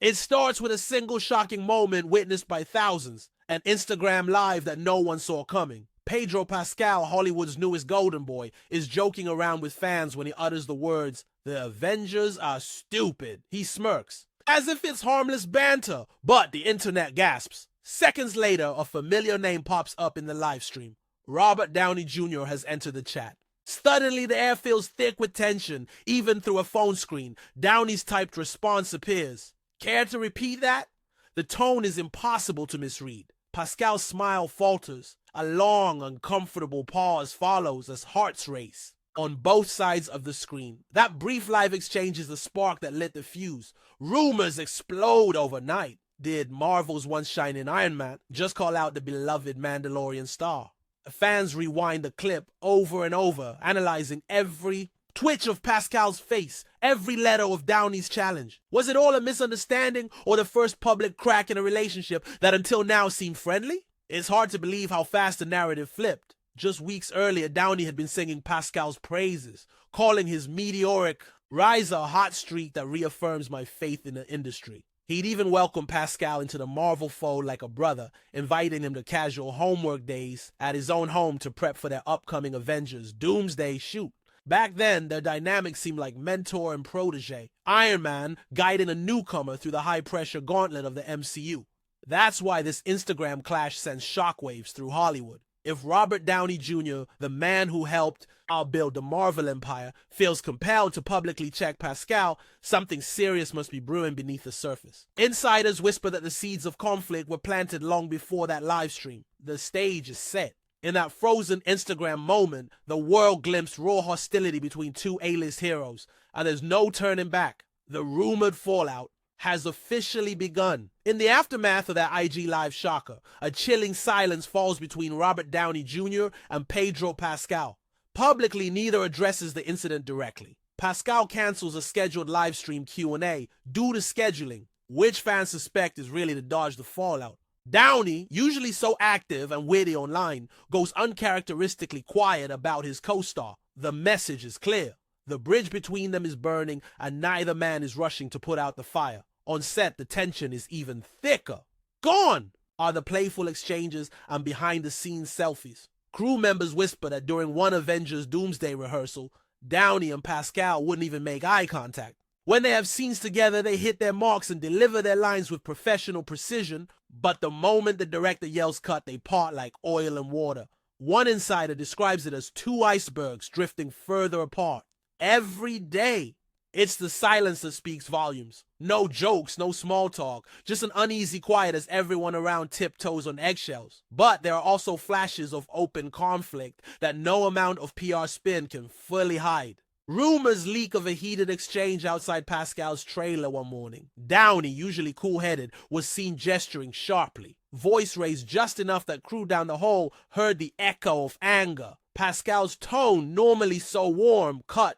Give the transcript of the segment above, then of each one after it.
It starts with a single shocking moment witnessed by thousands, an Instagram live that no one saw coming. Pedro Pascal, Hollywood's newest golden boy, is joking around with fans when he utters the words, "The Avengers are stupid." He smirks, as if it's harmless banter, but the internet gasps. Seconds later, a familiar name pops up in the live stream. Robert Downey Jr. has entered the chat. Suddenly, the air feels thick with tension, even through a phone screen. Downey's typed response appears. Care to repeat that? The tone is impossible to misread. Pascal's smile falters. A long, uncomfortable pause follows as hearts race on both sides of the screen. That brief live exchange is the spark that lit the fuse. Rumors explode overnight. Did Marvel's once shining Iron Man just call out the beloved Mandalorian star? Fans rewind the clip over and over, analyzing every twitch of Pascal's face, every letter of Downey's challenge. Was it all a misunderstanding or the first public crack in a relationship that until now seemed friendly? It's hard to believe how fast the narrative flipped. Just weeks earlier, Downey had been singing Pascal's praises, calling his meteoric rise a hot streak that reaffirms my faith in the industry. He'd even welcomed Pascal into the Marvel fold like a brother, inviting him to casual homework days at his own home to prep for their upcoming Avengers Doomsday shoot. Back then, their dynamic seemed like mentor and protege, Iron Man guiding a newcomer through the high-pressure gauntlet of the MCU. That's why this Instagram clash sends shockwaves through Hollywood. If Robert Downey Jr., the man who helped build the Marvel empire, feels compelled to publicly check Pascal, something serious must be brewing beneath the surface. Insiders whisper that the seeds of conflict were planted long before that live stream. The stage is set. In that frozen Instagram moment, the world glimpsed raw hostility between two A-list heroes, and there's no turning back. The rumored fallout has officially begun. In the aftermath of that IG Live shocker, a chilling silence falls between Robert Downey Jr. and Pedro Pascal. Publicly, neither addresses the incident directly. Pascal cancels a scheduled live stream Q&A due to scheduling, which fans suspect is really to dodge the fallout. Downey, usually so active and witty online, goes uncharacteristically quiet about his co-star. The message is clear. The bridge between them is burning, and neither man is rushing to put out the fire. On set, the tension is even thicker. Gone are the playful exchanges and behind-the-scenes selfies. Crew members whisper that during one Avengers Doomsday rehearsal, Downey and Pascal wouldn't even make eye contact. When they have scenes together, they hit their marks and deliver their lines with professional precision, but the moment the director yells cut, they part like oil and water. One insider describes it as two icebergs drifting further apart. Every day, it's the silence that speaks volumes. No jokes, no small talk, just an uneasy quiet as everyone around tiptoes on eggshells. But there are also flashes of open conflict that no amount of PR spin can fully hide. Rumors leak of a heated exchange outside Pascal's trailer one morning. Downey, usually cool-headed, was seen gesturing sharply. Voice raised just enough that crew down the hall heard the echo of anger. Pascal's tone, normally so warm, cut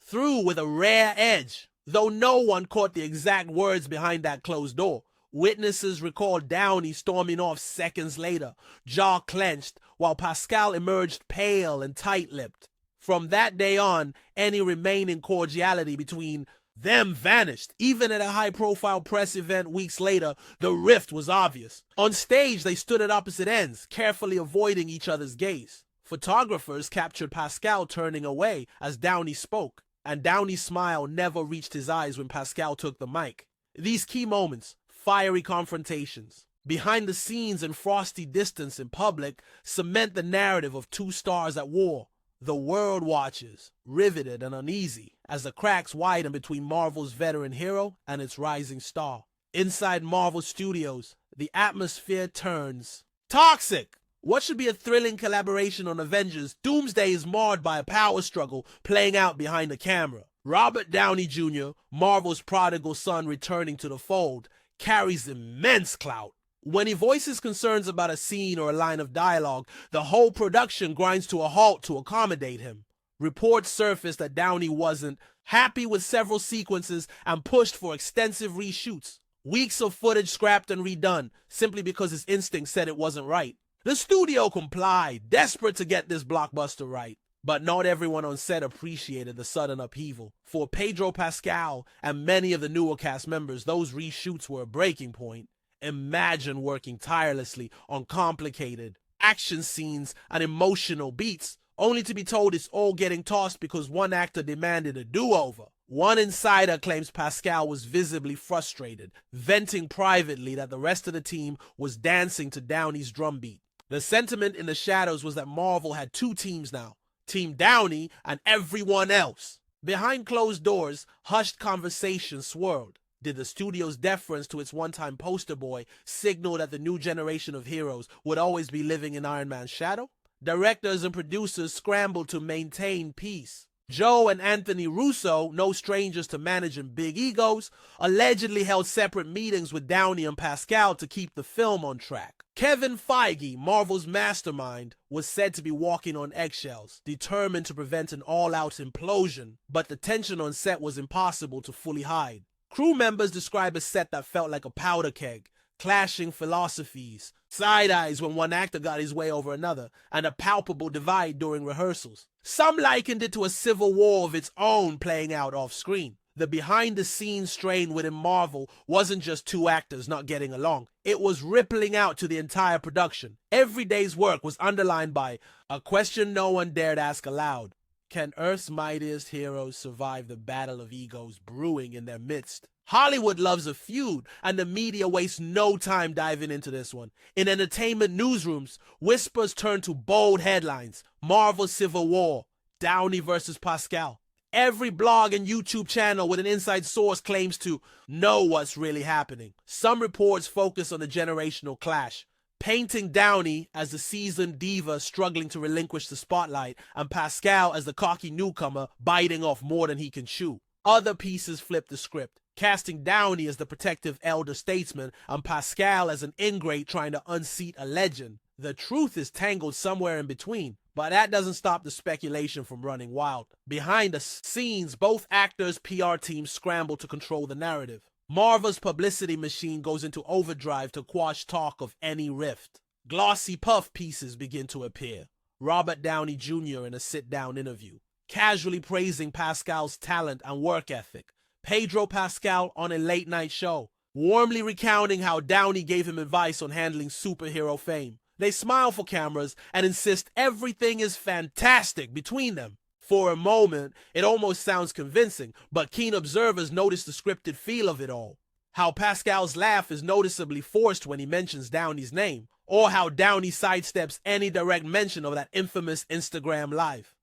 through with a rare edge. Though no one caught the exact words behind that closed door, witnesses recall Downey storming off seconds later, jaw clenched, while Pascal emerged pale and tight-lipped. From that day on, any remaining cordiality between them vanished. Even at a high-profile press event weeks later, the rift was obvious. On stage, they stood at opposite ends, carefully avoiding each other's gaze. Photographers captured Pascal turning away as Downey spoke, and Downey's smile never reached his eyes when Pascal took the mic. These key moments, fiery confrontations, behind the scenes and frosty distance in public, cement the narrative of two stars at war. The world watches, riveted and uneasy, as the cracks widen between Marvel's veteran hero and its rising star. Inside Marvel Studios, the atmosphere turns toxic. What should be a thrilling collaboration on Avengers, Doomsday is marred by a power struggle playing out behind the camera. Robert Downey Jr., Marvel's prodigal son returning to the fold, carries immense clout. When he voices concerns about a scene or a line of dialogue, the whole production grinds to a halt to accommodate him. Reports surfaced that Downey wasn't happy with several sequences and pushed for extensive reshoots. Weeks of footage scrapped and redone, simply because his instinct said it wasn't right. The studio complied, desperate to get this blockbuster right. But not everyone on set appreciated the sudden upheaval. For Pedro Pascal and many of the newer cast members, those reshoots were a breaking point. Imagine working tirelessly on complicated action scenes and emotional beats, only to be told it's all getting tossed because one actor demanded a do-over. One insider claims Pascal was visibly frustrated, venting privately that the rest of the team was dancing to Downey's drumbeat. The sentiment in the shadows was that Marvel had two teams now, Team Downey and everyone else. Behind closed doors, hushed conversations swirled. Did the studio's deference to its one-time poster boy signal that the new generation of heroes would always be living in Iron Man's shadow? Directors and producers scrambled to maintain peace. Joe and Anthony Russo, no strangers to managing big egos, allegedly held separate meetings with Downey and Pascal to keep the film on track. Kevin Feige, Marvel's mastermind, was said to be walking on eggshells, determined to prevent an all-out implosion, but the tension on set was impossible to fully hide. Crew members describe a set that felt like a powder keg, clashing philosophies, side eyes when one actor got his way over another, and a palpable divide during rehearsals. Some likened it to a civil war of its own playing out off-screen. The behind-the-scenes strain within Marvel wasn't just two actors not getting along. It was rippling out to the entire production. Every day's work was underlined by a question no one dared ask aloud. Can Earth's mightiest heroes survive the battle of egos brewing in their midst? Hollywood loves a feud, and the media wastes no time diving into this one. In entertainment newsrooms, whispers turn to bold headlines. Marvel Civil War, Downey versus Pascal. Every blog and YouTube channel with an inside source claims to know what's really happening. Some reports focus on the generational clash, painting Downey as the seasoned diva struggling to relinquish the spotlight, and Pascal as the cocky newcomer biting off more than he can chew. Other pieces flip the script, casting Downey as the protective elder statesman and Pascal as an ingrate trying to unseat a legend. The truth is tangled somewhere in between, but that doesn't stop the speculation from running wild. Behind the scenes, both actors' PR teams scramble to control the narrative. Marvel's publicity machine goes into overdrive to quash talk of any rift. Glossy puff pieces begin to appear. Robert Downey Jr. in a sit-down interview, casually praising Pascal's talent and work ethic. Pedro Pascal on a late-night show, warmly recounting how Downey gave him advice on handling superhero fame. They smile for cameras and insist everything is fantastic between them. For a moment, it almost sounds convincing, but keen observers notice the scripted feel of it all. How Pascal's laugh is noticeably forced when he mentions Downey's name, or how Downey sidesteps any direct mention of that infamous Instagram Live.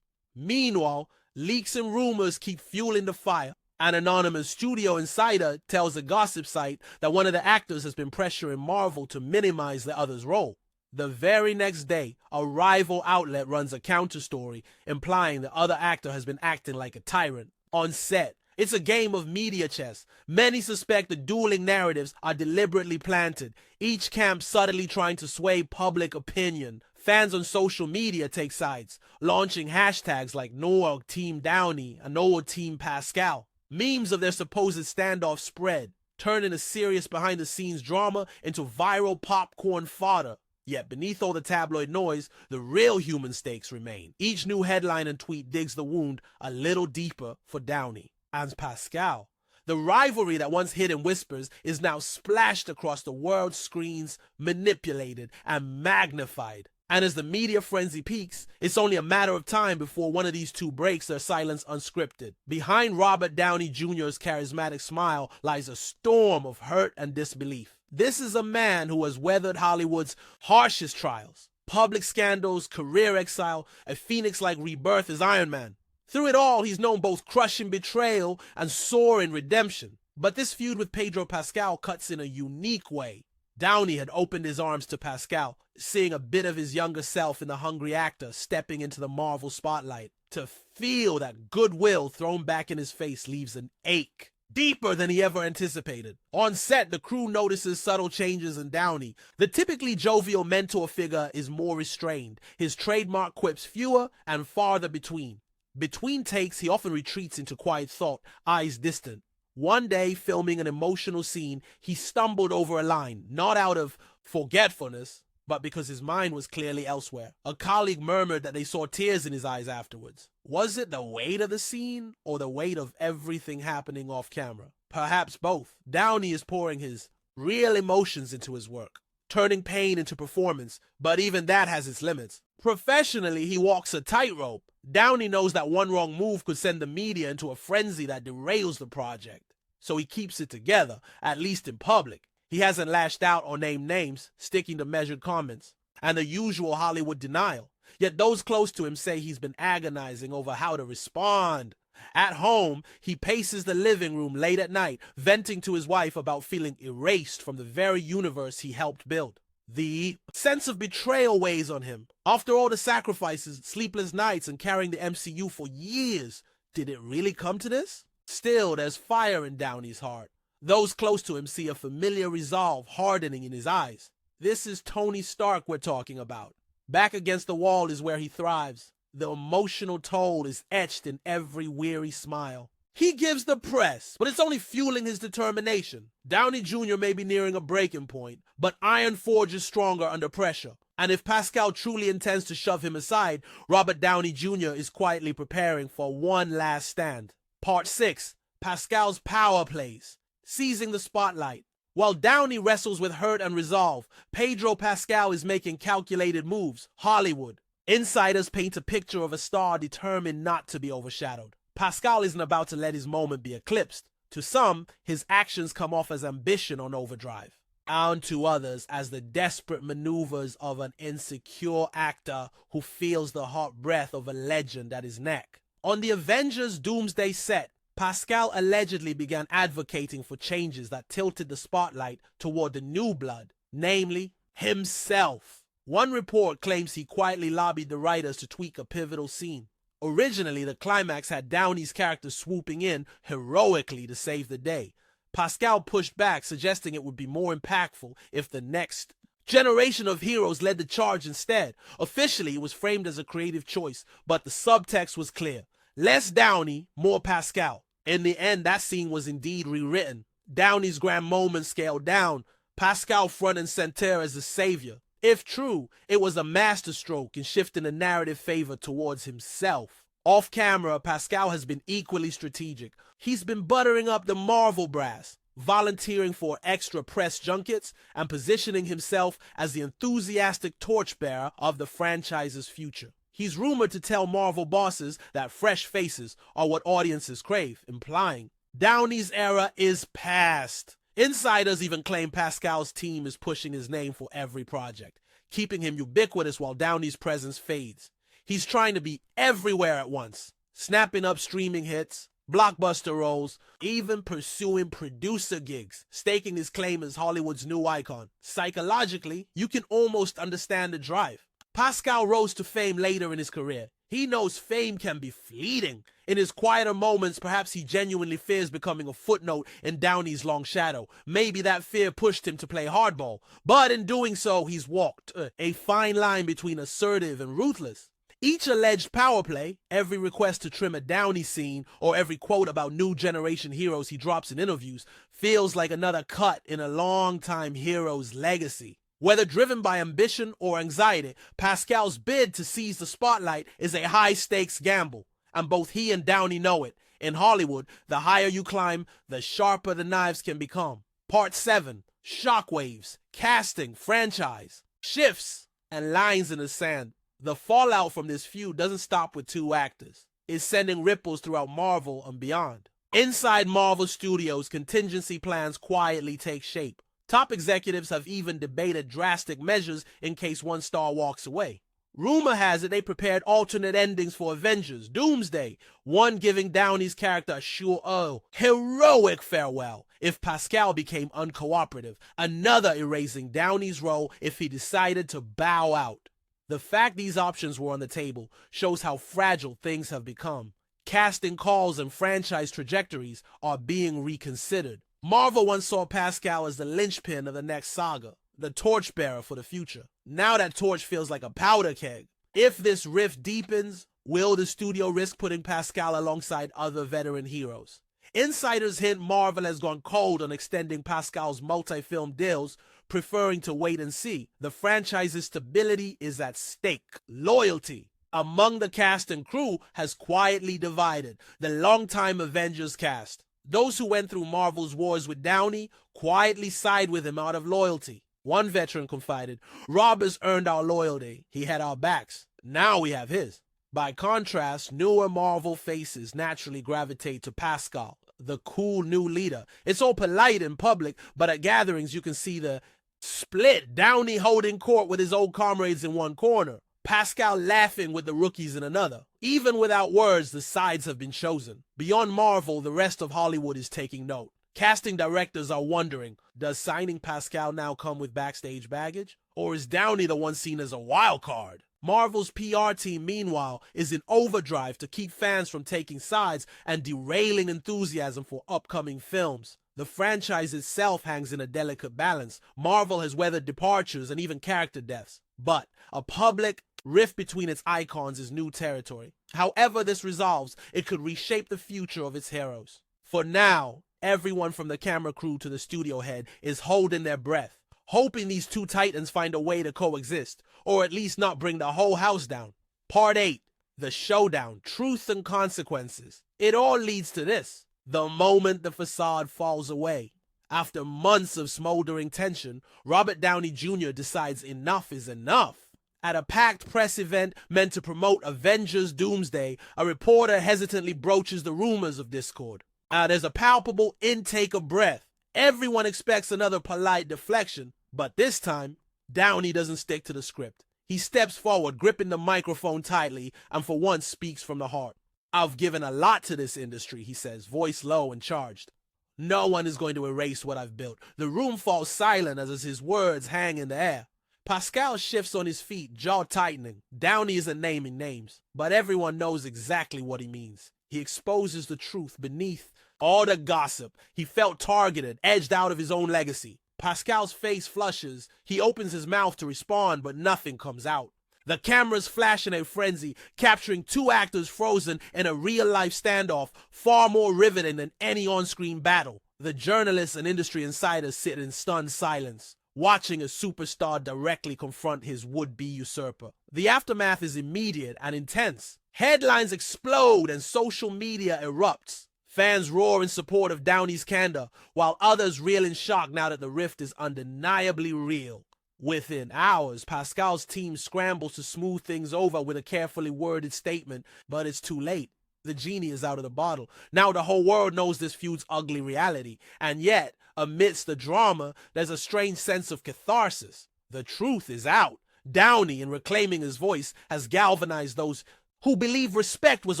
Meanwhile, leaks and rumors keep fueling the fire. An anonymous studio insider tells a gossip site that one of the actors has been pressuring Marvel to minimize the other's role. The very next day, a rival outlet runs a counter-story implying the other actor has been acting like a tyrant on set. It's a game of media chess. Many suspect the dueling narratives are deliberately planted, each camp subtly trying to sway public opinion. Fans on social media take sides, launching hashtags like Noah Team Downey and Noah Team Pascal. Memes of their supposed standoff spread, turning a serious behind-the-scenes drama into viral popcorn fodder. Yet beneath all the tabloid noise, the real human stakes remain. Each new headline and tweet digs the wound a little deeper for Downey and Pascal. The rivalry that once hid in whispers is now splashed across the world's screens, manipulated and magnified. And as the media frenzy peaks, it's only a matter of time before one of these two breaks their silence unscripted. Behind Robert Downey Jr.'s charismatic smile lies a storm of hurt and disbelief. This is a man who has weathered Hollywood's harshest trials, public scandals, career exile, a phoenix-like rebirth as Iron Man. Through it all, he's known both crushing betrayal and soaring redemption. But this feud with Pedro Pascal cuts in a unique way. Downey had opened his arms to Pascal, seeing a bit of his younger self in the hungry actor stepping into the Marvel spotlight. To feel that goodwill thrown back in his face leaves an ache, deeper than he ever anticipated. On set, the crew notices subtle changes in Downey. The typically jovial mentor figure is more restrained, his trademark quips fewer and farther between. Between takes, he often retreats into quiet thought, eyes distant. One day, filming an emotional scene, he stumbled over a line, not out of forgetfulness, but because his mind was clearly elsewhere. A colleague murmured that they saw tears in his eyes afterwards. Was it the weight of the scene or the weight of everything happening off camera? Perhaps both. Downey is pouring his real emotions into his work, turning pain into performance, but even that has its limits. Professionally, he walks a tightrope. Downey knows that one wrong move could send the media into a frenzy that derails the project, so he keeps it together, at least in public. He hasn't lashed out or named names, sticking to measured comments, and the usual Hollywood denial. Yet those close to him say he's been agonizing over how to respond. At home, he paces the living room late at night, venting to his wife about feeling erased from the very universe he helped build. The sense of betrayal weighs on him. After all the sacrifices, sleepless nights, and carrying the MCU for years, did it really come to this? Still, there's fire in Downey's heart. Those close to him see a familiar resolve hardening in his eyes. This is Tony Stark we're talking about. Back against the wall is where he thrives. The emotional toll is etched in every weary smile. He gives the press, but it's only fueling his determination. Downey Jr. may be nearing a breaking point, but Iron forges stronger under pressure. And if Pascal truly intends to shove him aside, Robert Downey Jr. is quietly preparing for one last stand. Part 6. Pascal's power plays. Seizing the spotlight. While Downey wrestles with hurt and resolve, Pedro Pascal is making calculated moves. Hollywood. Insiders paint a picture of a star determined not to be overshadowed. Pascal isn't about to let his moment be eclipsed. To some, his actions come off as ambition on overdrive, and to others as the desperate maneuvers of an insecure actor who feels the hot breath of a legend at his neck. On the Avengers Doomsday set, Pascal allegedly began advocating for changes that tilted the spotlight toward the new blood, namely himself. One report claims he quietly lobbied the writers to tweak a pivotal scene. Originally, the climax had Downey's character swooping in heroically to save the day. Pascal pushed back, suggesting it would be more impactful if the next generation of heroes led the charge instead. Officially, it was framed as a creative choice, but the subtext was clear. Less Downey, more Pascal. In the end, that scene was indeed rewritten. Downey's grand moment scaled down, Pascal front and center as the savior. If true, it was a masterstroke in shifting the narrative favor towards himself. Off camera, Pascal has been equally strategic. He's been buttering up the Marvel brass, volunteering for extra press junkets, and positioning himself as the enthusiastic torchbearer of the franchise's future. He's rumored to tell Marvel bosses that fresh faces are what audiences crave, implying Downey's era is past. Insiders even claim Pascal's team is pushing his name for every project, keeping him ubiquitous while Downey's presence fades. He's trying to be everywhere at once, snapping up streaming hits, blockbuster roles, even pursuing producer gigs, staking his claim as Hollywood's new icon. Psychologically, you can almost understand the drive. Pascal rose to fame later in his career. He knows fame can be fleeting. In his quieter moments, perhaps he genuinely fears becoming a footnote in Downey's long shadow. Maybe that fear pushed him to play hardball. But in doing so, he's walked a fine line between assertive and ruthless. Each alleged power play, every request to trim a Downey scene, or every quote about new generation heroes he drops in interviews, feels like another cut in a long-time hero's legacy. Whether driven by ambition or anxiety, Pascal's bid to seize the spotlight is a high-stakes gamble, and both he and Downey know it. In Hollywood, the higher you climb, the sharper the knives can become. Part 7. Shockwaves, casting, franchise, shifts, and lines in the sand. The fallout from this feud doesn't stop with two actors. It's sending ripples throughout Marvel and beyond. Inside Marvel Studios, contingency plans quietly take shape. Top executives have even debated drastic measures in case one star walks away. Rumor has it they prepared alternate endings for Avengers, Doomsday, one giving Downey's character a heroic farewell if Pascal became uncooperative, another erasing Downey's role if he decided to bow out. The fact these options were on the table shows how fragile things have become. Casting calls and franchise trajectories are being reconsidered. Marvel once saw Pascal as the linchpin of the next saga, the torchbearer for the future. Now that torch feels like a powder keg. If this rift deepens, will the studio risk putting Pascal alongside other veteran heroes? Insiders hint Marvel has gone cold on extending Pascal's multi-film deals, preferring to wait and see. The franchise's stability is at stake. Loyalty among the cast and crew has quietly divided the longtime Avengers cast. Those who went through Marvel's wars with Downey quietly side with him out of loyalty. One veteran confided, "Roberts earned our loyalty. He had our backs. Now we have his." By contrast, newer Marvel faces naturally gravitate to Pascal, the cool new leader. It's all polite in public, but at gatherings you can see the split. Downey holding court with his old comrades in one corner, Pascal laughing with the rookies in another. Even without words, the sides have been chosen. Beyond Marvel, the rest of Hollywood is taking note. Casting directors are wondering, does signing Pascal now come with backstage baggage? Or is Downey the one seen as a wild card? Marvel's PR team, meanwhile, is in overdrive to keep fans from taking sides and derailing enthusiasm for upcoming films. The franchise itself hangs in a delicate balance. Marvel has weathered departures and even character deaths. But a public rift between its icons is new territory. However this resolves, it could reshape the future of its heroes. For now, everyone from the camera crew to the studio head is holding their breath, hoping these two titans find a way to coexist, or at least not bring the whole house down. Part 8, the showdown, truth and consequences. It all leads to this: the moment the facade falls away. After months of smoldering tension, Robert Downey Jr. decides enough is enough. At a packed press event meant to promote Avengers Doomsday, a reporter hesitantly broaches the rumors of discord. There's a palpable intake of breath. Everyone expects another polite deflection, but this time, Downey doesn't stick to the script. He steps forward, gripping the microphone tightly, and for once speaks from the heart. "I've given a lot to this industry," he says, voice low and charged. "No one is going to erase what I've built." The room falls silent as his words hang in the air. Pascal shifts on his feet, jaw tightening. Downey isn't naming names, but everyone knows exactly what he means. He exposes the truth beneath all the gossip. He felt targeted, edged out of his own legacy. Pascal's face flushes. He opens his mouth to respond, but nothing comes out. The cameras flash in a frenzy, capturing two actors frozen in a real-life standoff, far more riveting than any on-screen battle. The journalists and industry insiders sit in stunned silence, watching a superstar directly confront his would-be usurper. The aftermath is immediate and intense. Headlines explode and social media erupts. Fans roar in support of Downey's candor, while others reel in shock now that the rift is undeniably real. Within hours, Pascal's team scrambles to smooth things over with a carefully worded statement, but it's too late. The genie is out of the bottle. Now the whole world knows this feud's ugly reality, and yet, amidst the drama, there's a strange sense of catharsis. The truth is out. Downey, in reclaiming his voice, has galvanized those who believe respect was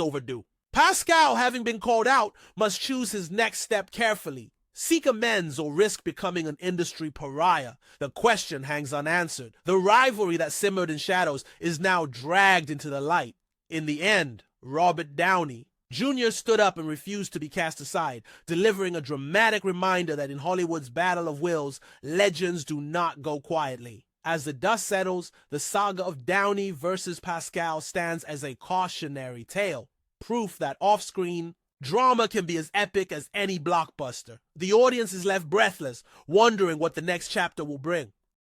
overdue. Pascal, having been called out, must choose his next step carefully. Seek amends or risk becoming an industry pariah. The question hangs unanswered. The rivalry that simmered in shadows is now dragged into the light. In the end, Robert Downey Jr. stood up and refused to be cast aside, delivering a dramatic reminder that in Hollywood's battle of wills, legends do not go quietly. As the dust settles, the saga of Downey versus Pascal stands as a cautionary tale. Proof that off-screen drama can be as epic as any blockbuster. The audience is left breathless, wondering what the next chapter will bring.